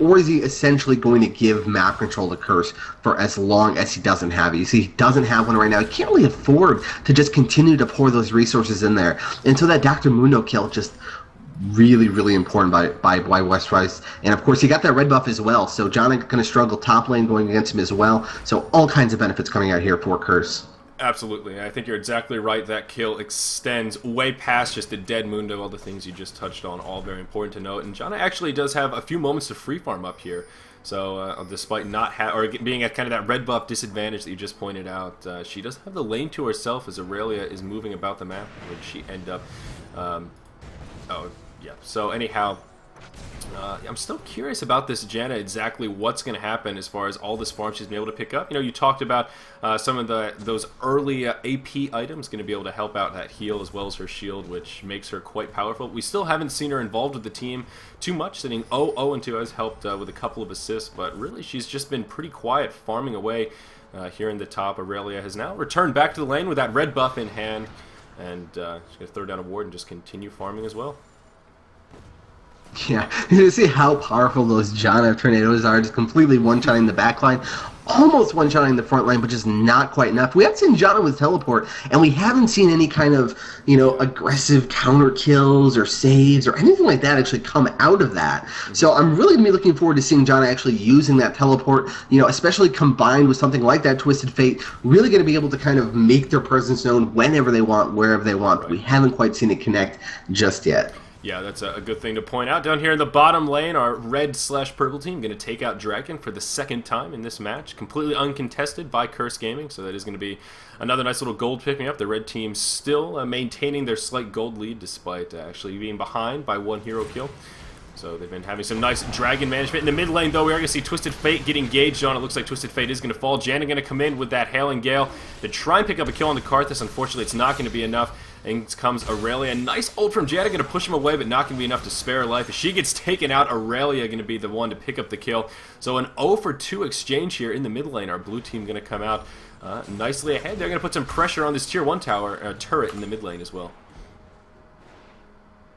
or is he essentially going to give map control to Curse for as long as he doesn't have it. You see, he doesn't have one right now. He can't really afford to just continue to pour those resources in there. And so that Dr. Mundo kill just really important by Westrise. And of course, he got that red buff as well. So Janna going to struggle top lane going against him as well. So all kinds of benefits coming out here for Curse. Absolutely. I think you're exactly right. That kill extends way past just the dead Mundo, all the things you just touched on, all very important to note. And Janna actually does have a few moments to free farm up here. So despite not being at kind of that red buff disadvantage that you just pointed out, she does have the lane to herself as Aurelia is moving about the map. Where did she end up? Oh, yeah. So anyhow, I'm still curious about this Janna, exactly what's going to happen as far as all this farm she's been able to pick up. You know, you talked about some of those early AP items going to be able to help out that heal as well as her shield, which makes her quite powerful. We still haven't seen her involved with the team too much, sitting 0-2 has helped with a couple of assists, but really she's just been pretty quiet, farming away here in the top. Aurelia has now returned back to the lane with that red buff in hand, and she's going to throw down a ward and just continue farming as well. Yeah, you see how powerful those Janna tornadoes are, just completely one-shotting the back line, almost one-shotting the front line, but just not quite enough. We haven't seen Janna with teleport, and we haven't seen any kind of, you know, aggressive counter kills or saves or anything like that actually come out of that. So I'm really going to be looking forward to seeing Janna actually using that teleport, you know, especially combined with something like that Twisted Fate, really going to be able to kind of make their presence known whenever they want, wherever they want. Right. We haven't quite seen it connect just yet. Yeah, that's a good thing to point out. Down here in the bottom lane, our red/purple team going to take out Dragon for the second time in this match. Completely uncontested by Curse Gaming, so that is going to be another nice little gold picking up. The red team still maintaining their slight gold lead despite actually being behind by one hero kill. So they've been having some nice Dragon management. In the mid lane, though, we are going to see Twisted Fate get engaged on. It looks like Twisted Fate is going to fall. Janna going to come in with that Hailing Gale to try and pick up a kill on the Karthus. Unfortunately, it's not going to be enough. In comes Aurelia. Nice ult from Janna, going to push him away, but not going to be enough to spare her life. If she gets taken out, Aurelia going to be the one to pick up the kill. So an 0-for-2 exchange here in the mid lane. Our blue team going to come out nicely ahead. They're going to put some pressure on this tier 1 tower turret in the mid lane as well.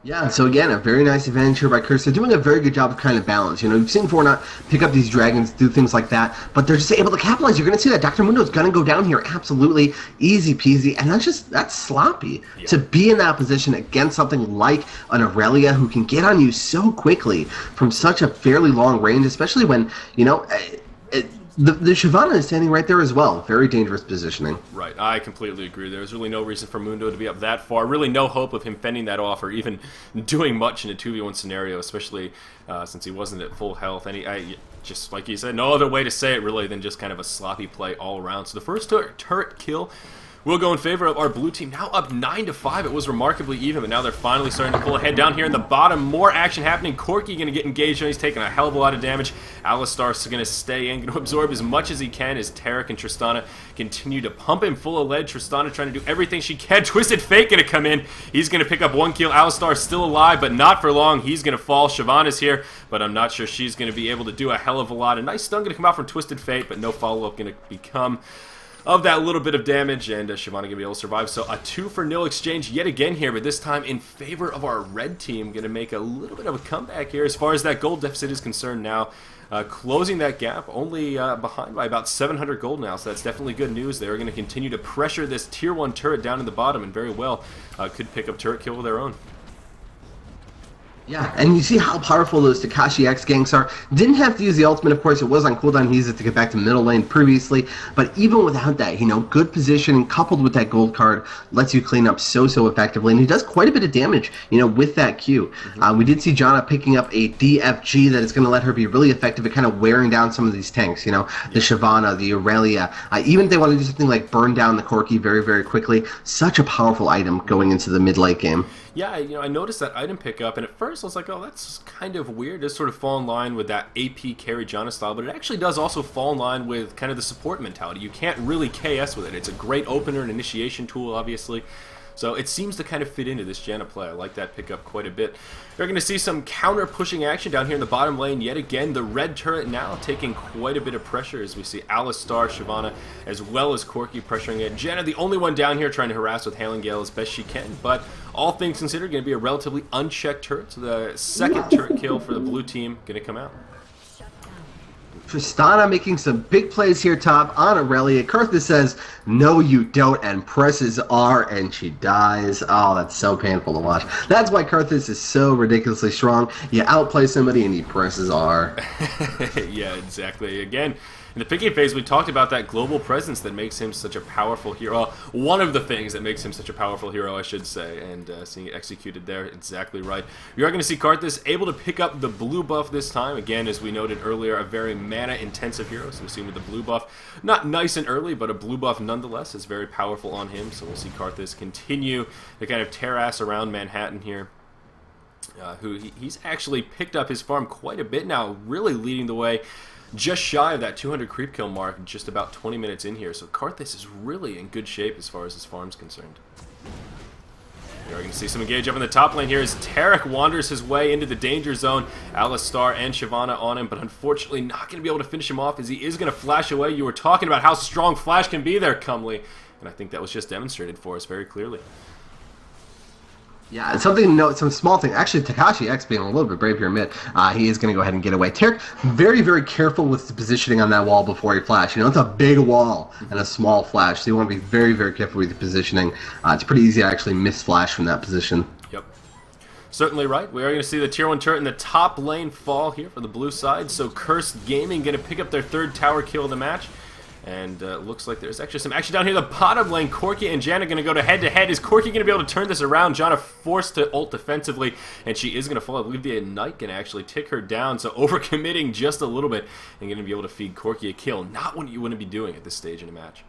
Yeah, so again, a very nice advantage here by Curse. They're doing a very good job of kind of balance. You know, you've seen Fortnite pick up these dragons, do things like that, but they're just able to capitalize. You're going to see that Dr. Mundo's going to go down here absolutely easy peasy, and that's sloppy. Yeah. To be in that position against something like an Aurelia who can get on you so quickly from such a fairly long range, especially when, you know, the Shyvana is standing right there as well. Very dangerous positioning. Right, I completely agree. There's really no reason for Mundo to be up that far. Really no hope of him fending that off or even doing much in a 2v1 scenario, especially since he wasn't at full health. And just like you said, no other way to say it really than just kind of a sloppy play all around. So the first turret kill will go in favor of our blue team. Now up 9-5. It was remarkably even, but now they're finally starting to pull ahead. Down here in the bottom, more action happening. Corki going to get engaged, and he's taking a hell of a lot of damage. Alistar's going to stay in, going to absorb as much as he can as Tarek and Tristana continue to pump him full of lead. Tristana trying to do everything she can. Twisted Fate going to come in. He's going to pick up one kill. Alistar's still alive, but not for long. He's going to fall. Shyvana's here, but I'm not sure she's going to be able to do a hell of a lot. A nice stun going to come out from Twisted Fate, but no follow-up going to become of that little bit of damage, and Shyvana going to be able to survive. So a 2-for-0 exchange yet again here, but this time in favor of our red team. Going to make a little bit of a comeback here as far as that gold deficit is concerned now. Closing that gap, only behind by about 700 gold now, so that's definitely good news. They're going to continue to pressure this tier 1 turret down in the bottom, and very well could pick up turret kill of their own. Yeah, and you see how powerful those Takashi X ganks are. Didn't have to use the ultimate, of course. It was on cooldown. He used it to get back to middle lane previously. But even without that, you know, good positioning coupled with that gold card lets you clean up so effectively. And he does quite a bit of damage, you know, with that Q. We did see Janna picking up a DFG that is going to let her be really effective at kind of wearing down some of these tanks, you know, the Shyvana, the Aurelia. Even if they want to do something like burn down the Corki very quickly, such a powerful item going into the mid-late game. Yeah, you know, I noticed that item pickup, and at first I was like, oh, that's kind of weird. It does sort of fall in line with that AP carry Janna style, but it actually does also fall in line with kind of the support mentality. You can't really KS with it. It's a great opener and initiation tool, obviously. So it seems to kind of fit into this Janna play. I like that pickup quite a bit. We're going to see some counter-pushing action down here in the bottom lane. Yet again, the red turret now taking quite a bit of pressure as we see Alistar, Shyvana, as well as Corki pressuring it. Janna, the only one down here trying to harass with Hailing Gale as best she can, but all things considered, going to be a relatively unchecked turret. So the second turret kill for the blue team going to come out. Tristana making some big plays here top on Aurelia. Karthus says, no you don't, and presses R, and she dies. Oh, that's so painful to watch. That's why Karthus is so ridiculously strong. You outplay somebody and he presses R. Yeah, exactly. Again, in the picking phase, we talked about that global presence that makes him such a powerful hero. Well, one of the things that makes him such a powerful hero, I should say, and seeing it executed there, exactly right. You are going to see Karthus able to pick up the blue buff this time. Again, as we noted earlier, a very mana-intensive hero, so we've seen with the blue buff, not nice and early, but a blue buff nonetheless is very powerful on him, so we'll see Karthus continue to kind of tear ass around Manhattan here. He's actually picked up his farm quite a bit now, really leading the way. Just shy of that 200 creep kill mark, just about 20 minutes in here. So Karthus is really in good shape as far as his farm's concerned. You're going to see some engage up in the top lane here as Taric wanders his way into the danger zone. Alistar and Shyvana on him, but unfortunately not going to be able to finish him off as he is going to flash away. You were talking about how strong Flash can be there, Comely, and I think that was just demonstrated for us very clearly. Yeah, something to note, some small thing. Actually, Takashi X being a little bit brave here mid, he is going to go ahead and get away. Taric, very, very careful with the positioning on that wall before he flash. You know, it's a big wall and a small flash, so you want to be very, very careful with the positioning. It's pretty easy to actually miss flash from that position. Yep. Certainly right. We are going to see the tier 1 turret in the top lane fall here for the blue side, so Curse Gaming going to pick up their third tower kill of the match. And looks like there's actually some action down here in the bottom lane. Corki and Janna going to go to head-to-head. Is Corki going to be able to turn this around? Janna forced to ult defensively, and she is going to fall. I believe the Ignite can actually tick her down, so overcommitting just a little bit and going to be able to feed Corki a kill. Not what you want to be doing at this stage in a match.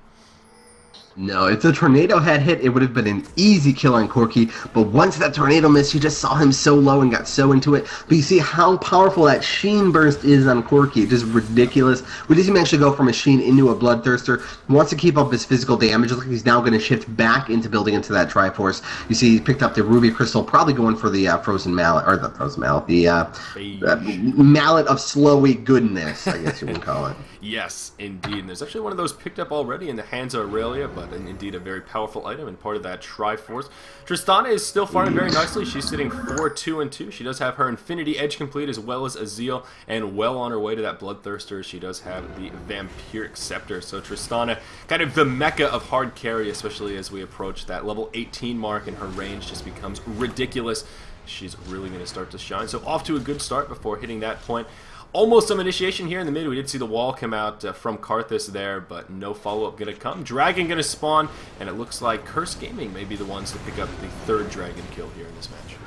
No, if the tornado had hit, it would have been an easy kill on Corki, but once that tornado missed, you just saw him so low and got so into it. But you see how powerful that Sheen burst is on Corki. It's just ridiculous. We did actually go from a Sheen into a Bloodthirster. He wants to keep up his physical damage. It looks like he's now going to shift back into building into that Triforce. You see he picked up the Ruby Crystal, probably going for the Frozen Mallet, or the Frozen Mallet, the Mallet of Slowy Goodness, I guess you would call it. Yes, indeed. And there's actually one of those picked up already in the hands of Aurelia, but indeed a very powerful item and part of that Triforce. Tristana is still farming very nicely. She's sitting 4-2-2. She does have her Infinity Edge complete as well as Azeel, and well on her way to that Bloodthirster. She does have the Vampiric Scepter. So Tristana, kind of the mecca of hard carry, especially as we approach that level 18 mark, and her range just becomes ridiculous. She's really going to start to shine. So off to a good start before hitting that point. Almost some initiation here in the mid. We did see the wall come out from Karthus there, but no follow-up going to come. Dragon going to spawn, and it looks like Curse Gaming may be the ones to pick up the third Dragon kill here in this match.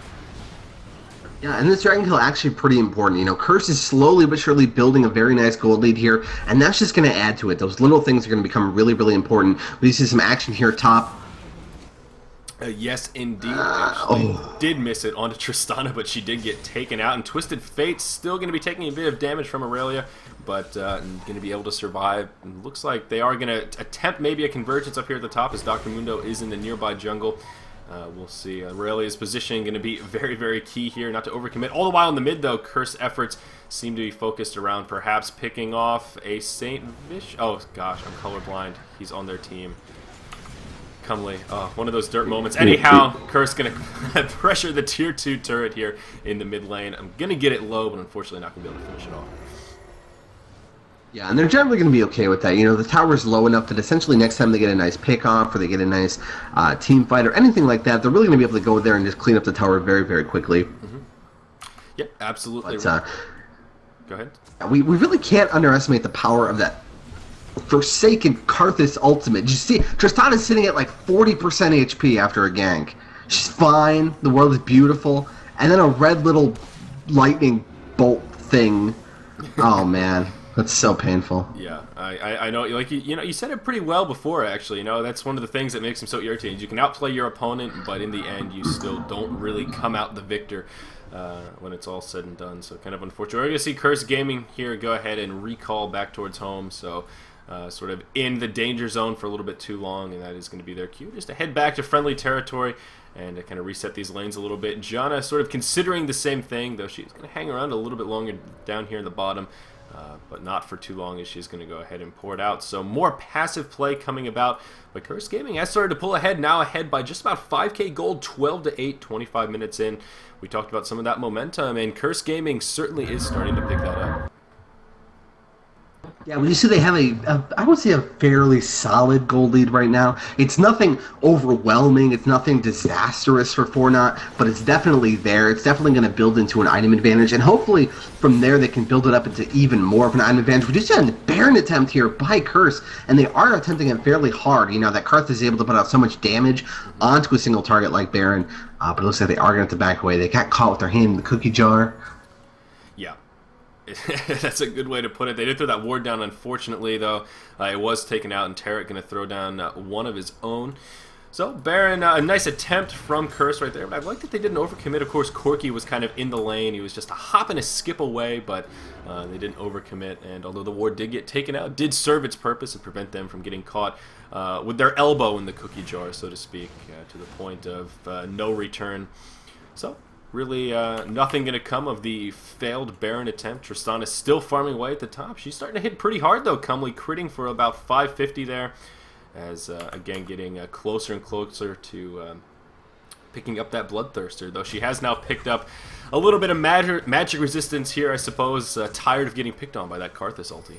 Yeah, and this Dragon kill actually pretty important. You know, Curse is slowly but surely building a very nice gold lead here, and that's just going to add to it. Those little things are going to become really, really important. We see some action here top. Yes, indeed. Actually, did miss it onto Tristana, but she did get taken out. And Twisted Fate's still going to be taking a bit of damage from Aurelia, but going to be able to survive. And looks like they are going to attempt maybe a convergence up here at the top as Dr. Mundo is in the nearby jungle. We'll see. Aurelia's positioning going to be very, very key here, not to overcommit. All the while in the mid, though, Curse efforts seem to be focused around perhaps picking off a Saint Vish. Oh, gosh, I'm colorblind. He's on their team. Comely. One of those dirt moments. Anyhow, Curse going to pressure the tier 2 turret here in the mid lane. I'm going to get it low, but unfortunately not going to be able to finish it off. Yeah, and they're generally going to be okay with that. You know, the tower's low enough that essentially next time they get a nice pick off or they get a nice team fight or anything like that, they're really going to be able to go there and just clean up the tower very, very quickly. Mm-hmm. Yep, absolutely. But, go ahead. We really can't underestimate the power of that Forsaken Karthus ultimate. Did you see? Tristana's sitting at like 40% HP after a gank. She's fine. The world is beautiful. And then a red little lightning bolt thing. Oh man, that's so painful. Yeah, I know. Like you know, you said it pretty well before. Actually, you know, that's one of the things that makes him so irritating. You can outplay your opponent, but in the end, you still don't really come out the victor. When it's all said and done, so kind of unfortunate. We're going to see Curse Gaming here go ahead and recall back towards home, so sort of in the danger zone for a little bit too long, and that is going to be their cue just to head back to friendly territory and to kind of reset these lanes a little bit. Janna sort of considering the same thing, though she's going to hang around a little bit longer down here in the bottom, but not for too long as she's going to go ahead and pour it out. So more passive play coming about, but Curse Gaming has started to pull ahead, now ahead by just about 5k gold, 12-8, 25 minutes in. We talked about some of that momentum, and Curse Gaming certainly is starting to pick that up. Yeah, well, you see they have I would say a fairly solid gold lead right now. It's nothing overwhelming. It's nothing disastrous for Fortnite, but it's definitely there. It's definitely going to build into an item advantage, and hopefully from there they can build it up into even more of an item advantage. We just had a Baron attempt here by Curse, and they are attempting it fairly hard. You know, that Karth is able to put out so much damage onto a single target like Baron, but it looks like they are going to have to back away. They got caught with their hand in the cookie jar. Yeah. That's a good way to put it. They did throw that ward down, unfortunately, though. It was taken out, and Tarek going to throw down one of his own. So, Baron, a nice attempt from Curse right there, but I like that they didn't overcommit. Of course, Corki was kind of in the lane. He was just a hop and a skip away, but they didn't overcommit, and although the ward did get taken out, did serve its purpose and prevent them from getting caught with their elbow in the cookie jar, so to speak, to the point of no return. So, really nothing going to come of the failed Baron attempt. Tristana is still farming away at the top. She's starting to hit pretty hard, though. Comely critting for about 550 there, as again getting closer and closer to picking up that Bloodthirster, though she has now picked up a little bit of magic resistance here, I suppose, tired of getting picked on by that Karthus ulti.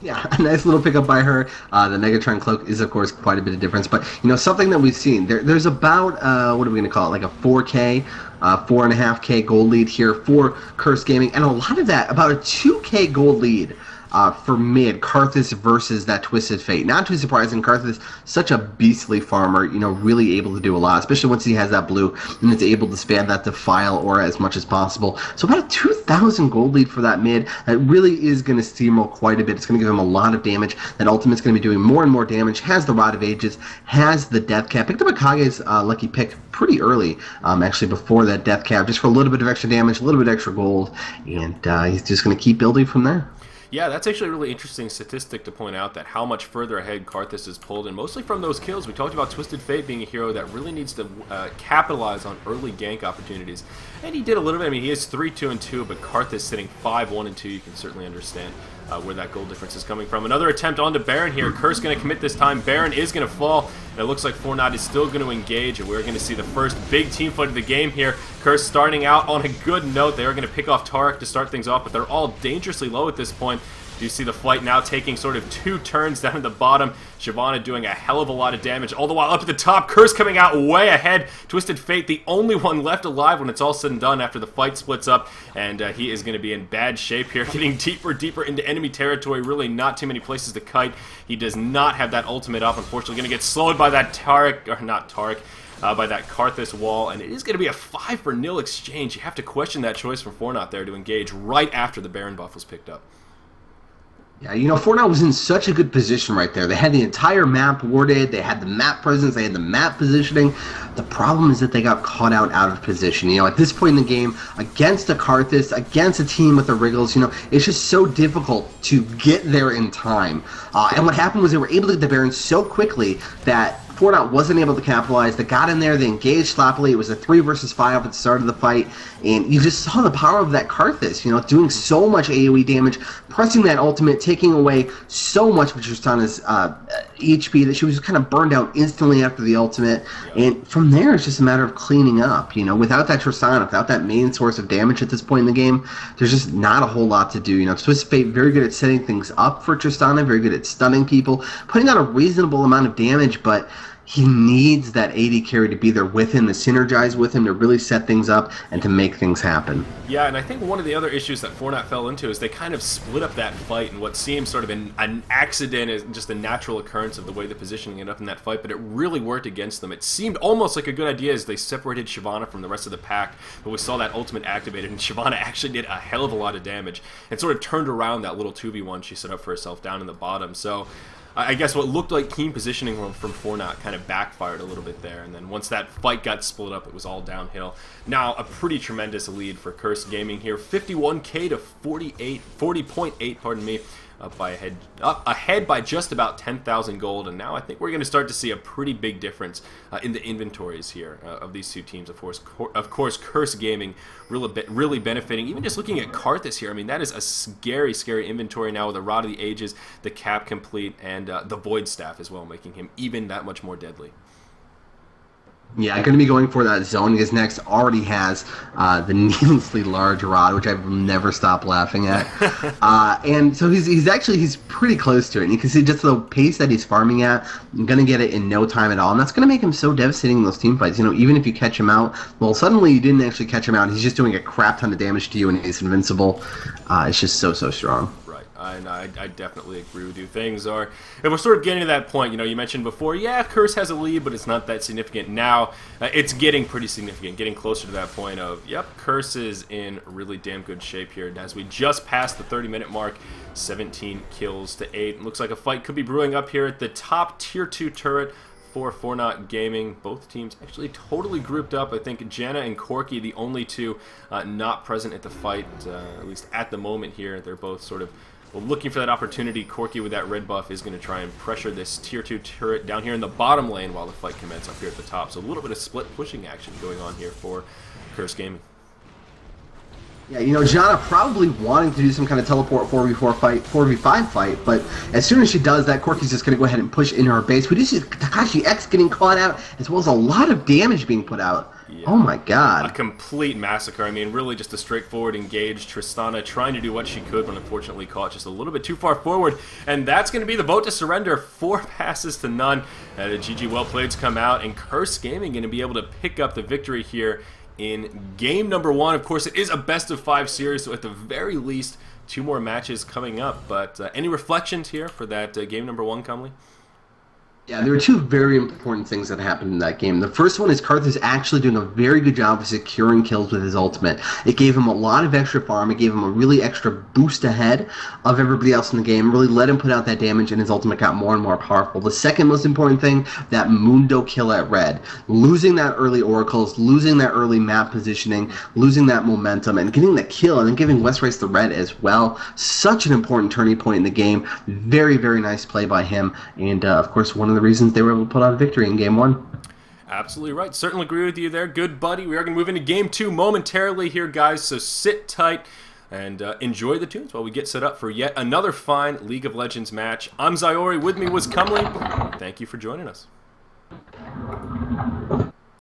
Yeah, a nice little pickup by her. The Megatron Cloak is, of course, quite a bit of difference. But, you know, something that we've seen, there's about, what are we going to call it, like a 4K, 4.5K gold lead here for Curse Gaming. And a lot of that, about a 2K gold lead for mid, Karthus versus that Twisted Fate. Not too surprising, Karthus, such a beastly farmer, you know, really able to do a lot, especially once he has that blue, and is able to spam that Defile aura as much as possible. So about a 2,000 gold lead for that mid. That really is going to steamroll quite a bit. It's going to give him a lot of damage. That ultimate's going to be doing more and more damage, has the Rod of Ages, has the Death Cap. Picked up Akage's lucky pick pretty early, actually, before that Death Cap, just for a little bit of extra damage, a little bit extra gold, and he's just going to keep building from there. Yeah, that's actually a really interesting statistic to point out, that how much further ahead Karthus is pulled, and mostly from those kills. We talked about Twisted Fate being a hero that really needs to capitalize on early gank opportunities, and he did a little bit. I mean, he is 3-2-2, but Karthus sitting 5-1-2. You can certainly understand where that goal difference is coming from. Another attempt onto Baron here. Curse going to commit this time. Baron is going to fall. And it looks like Fortnite is still going to engage, and we're going to see the first big team fight of the game here. Curse starting out on a good note. They are going to pick off Tarek to start things off, but they're all dangerously low at this point. You see the fight now taking sort of 2 turns down at the bottom. Shyvana doing a hell of a lot of damage, all the while up at the top. Curse coming out way ahead. Twisted Fate, the only one left alive when it's all said and done after the fight splits up. And he is going to be in bad shape here, getting deeper into enemy territory. Really not too many places to kite. He does not have that ultimate up. Unfortunately, going to get slowed by that Tarek, or not Tarek, by that Karthus wall. And it is going to be a 5-0 exchange. You have to question that choice from Fortnite there to engage right after the Baron buff was picked up. Yeah, you know, Fortnite was in such a good position right there. They had the entire map warded, they had the map presence, they had the map positioning. The problem is that they got caught out of position. You know, at this point in the game, against a Karthus, against a team with the Wriggles, you know, it's just so difficult to get there in time. And what happened was they were able to get the Baron so quickly that Fortnite wasn't able to capitalize. They got in there, they engaged sloppily. It was a 3 versus 5 at the start of the fight, and you just saw the power of that Karthus, you know, doing so much AoE damage, pressing that ultimate, taking away so much of Tristana's HP that she was kind of burned out instantly after the ultimate. And from there, it's just a matter of cleaning up. You know, without that Tristana, without that main source of damage at this point in the game, there's just not a whole lot to do. You know, Twisted Fate very good at setting things up for Tristana, very good at stunning people, putting out a reasonable amount of damage, but he needs that AD carry to be there with him, to synergize with him, to really set things up and to make things happen. Yeah, and I think one of the other issues that Fortnite fell into is they kind of split up that fight, and what seems sort of an accident is just a natural occurrence of the way the positioning ended up in that fight, but it really worked against them. It seemed almost like a good idea as they separated Shyvana from the rest of the pack, but we saw that ultimate activated, and Shyvana actually did a hell of a lot of damage and sort of turned around that little 2v1 she set up for herself down in the bottom. So I guess what looked like keen positioning from Fortnite kind of backfired a little bit there, and then once that fight got split up, it was all downhill. Now, a pretty tremendous lead for Curse Gaming here, 51k to 40.8, pardon me, up ahead by just about 10,000 gold, and now I think we're going to start to see a pretty big difference in the inventories here of these two teams. Of course, Curse Gaming really benefiting. Even just looking at Karthus here, I mean, that is a scary inventory now with the Rod of the Ages, the Cap complete, and the Void Staff as well, making him even that much more deadly. Yeah, going to be going for that zone. His next already has the needlessly large rod, which I will never stop laughing at. And so he's pretty close to it. And you can see just the pace that he's farming at, going to get it in no time at all. And that's going to make him so devastating in those team fights. You know, even if you catch him out, well, suddenly you didn't actually catch him out. He's just doing a crap ton of damage to you, and he's invincible. It's just so strong. And I definitely agree with you. Things are, and we're sort of getting to that point. You know, you mentioned before, yeah, Curse has a lead, but it's not that significant now. It's getting pretty significant, getting closer to that point of, yep, Curse is in really damn good shape here. And as we just passed the 30-minute mark, 17 kills to 8. Looks like a fight could be brewing up here at the top Tier 2 turret for Not Gaming. Both teams actually totally grouped up. I think Jenna and Corky, the only two not present at the fight, at least at the moment here. They're both sort of looking for that opportunity. Corky with that red buff is going to try and pressure this Tier 2 turret down here in the bottom lane while the fight commences up here at the top. So a little bit of split pushing action going on here for Curse Gaming. Yeah, you know, Janna probably wanting to do some kind of teleport 4v4 fight, 4v5 fight, but as soon as she does that, Corky's just going to go ahead and push into her base. We do see Takashi X getting caught out, as well as a lot of damage being put out. Yeah. Oh my god. A complete massacre. I mean, really just a straightforward engage. Tristana trying to do what she could, but unfortunately caught just a little bit too far forward. And that's going to be the vote to surrender. 4 passes to none. And a GG well played's come out, and Curse Gaming going to be able to pick up the victory here in game number 1. Of course, it is a best-of-5 series, so at the very least, 2 more matches coming up. But any reflections here for that game number 1, Comely? Yeah, there were 2 very important things that happened in that game. The first one is Carthus actually doing a very good job of securing kills with his ultimate. It gave him a lot of extra farm. It gave him a really extra boost ahead of everybody else in the game. Really let him put out that damage, and his ultimate got more and more powerful. The second most important thing, that Mundo kill at red. Losing that early oracles, losing that early map positioning, losing that momentum, and getting the kill, and then giving Westrice the red as well. Such an important turning point in the game. Very, very nice play by him, and of course, one of the reasons they were able to put out a victory in game 1. Absolutely right. Certainly agree with you there. Good buddy. We are going to move into game 2 momentarily here, guys, so sit tight and enjoy the tunes while we get set up for yet another fine League of Legends match. I'm Zyori. With me was Comely. Thank you for joining us.